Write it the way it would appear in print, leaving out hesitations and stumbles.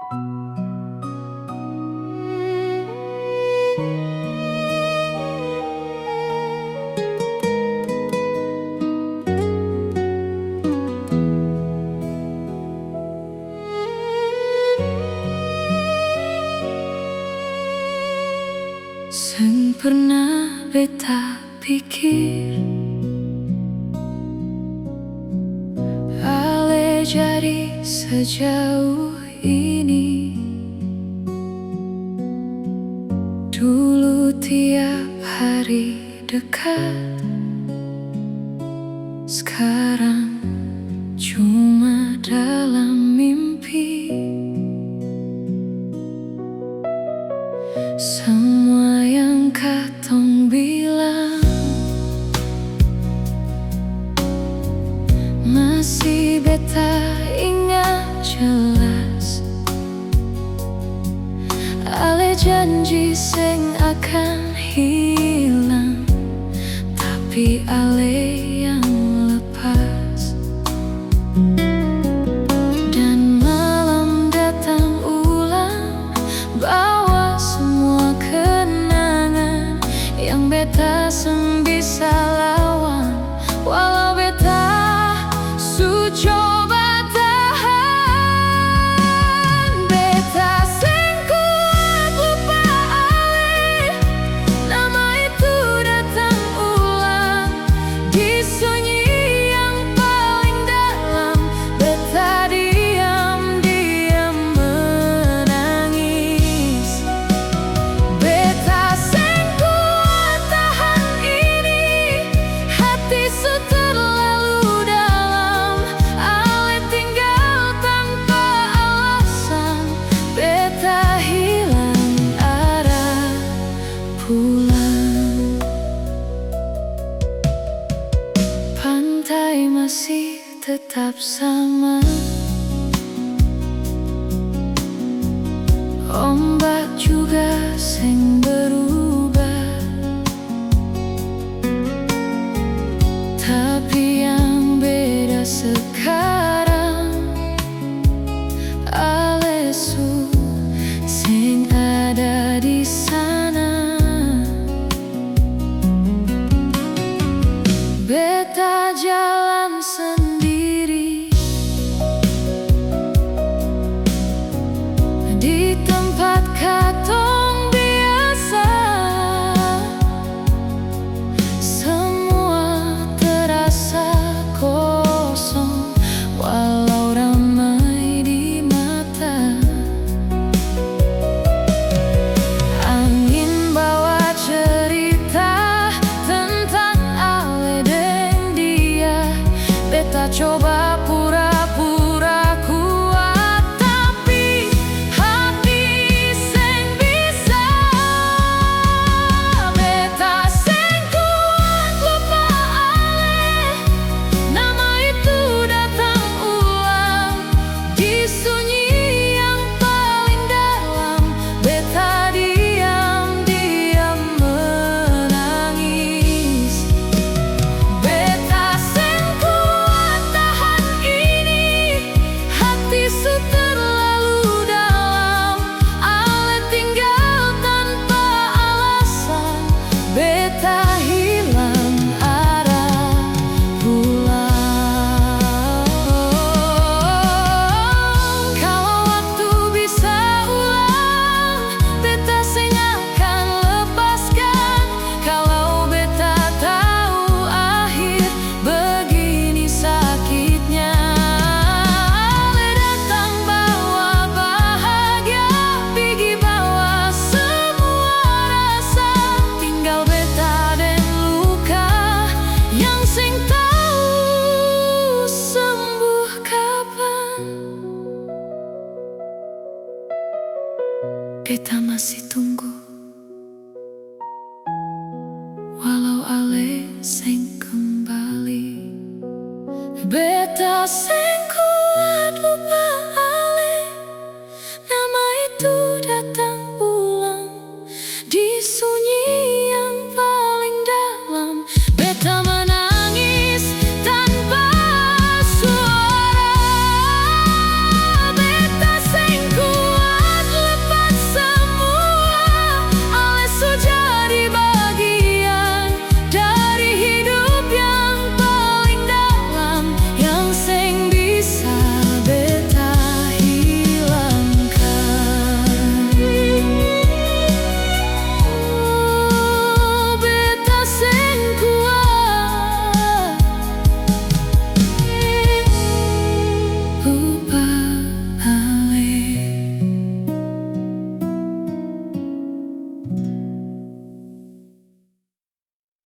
Sing pernah beta pikir ale jadi sejauh ini. Dulu tiap hari dekat, sekarang cuma dalam mimpi. Semua yang katong bilang masih beta ingat jelas. Ale janji sing akan hilang, tapi ale yang lepas. Dan malam datang ulang, bawa semua kenangan yang beta sem bisa lawan. Walau beta su coba tahan, beta sing kuat lupa ale. Nama itu datang ulang di sunyi yang paling dalam. Beta diam-diam menangis. Beta sing kuat tahan ini, hati su terlalu dalam. Ale tinggal tanpa alasan, beta hilang arah pulang. Pantai masih tetap sama, ombak juga sing berubah, tapi yang beda sekarang ale su sing ada di sana. Beta jalan sendiri di tempat katong biasa. Semua terasa kosong walau ramai di mata. Angin bawa cerita tentang ale deng dia. Beta coba pura-pura kuat, tapi hati seng bisa. Beta seng kuat lupa ale. Nama itu datang ulang di sunyi yang paling dalam. Beta diam-diam menangis. Beta seng kuat tahan ini, hati su terlalu dalam. Ale tinggal tanpa alasan, beta hilang arah pulang. Kalau waktu bisa ulang, beta sing akan lepaskan. Kalau beta tahu akhir begini sakitnya. Ale datang bawa bahagia, pergi bawa semua rasa. Tinggal beta dan luka yang sing tahu sembuh kapan. Beta masih tunggu.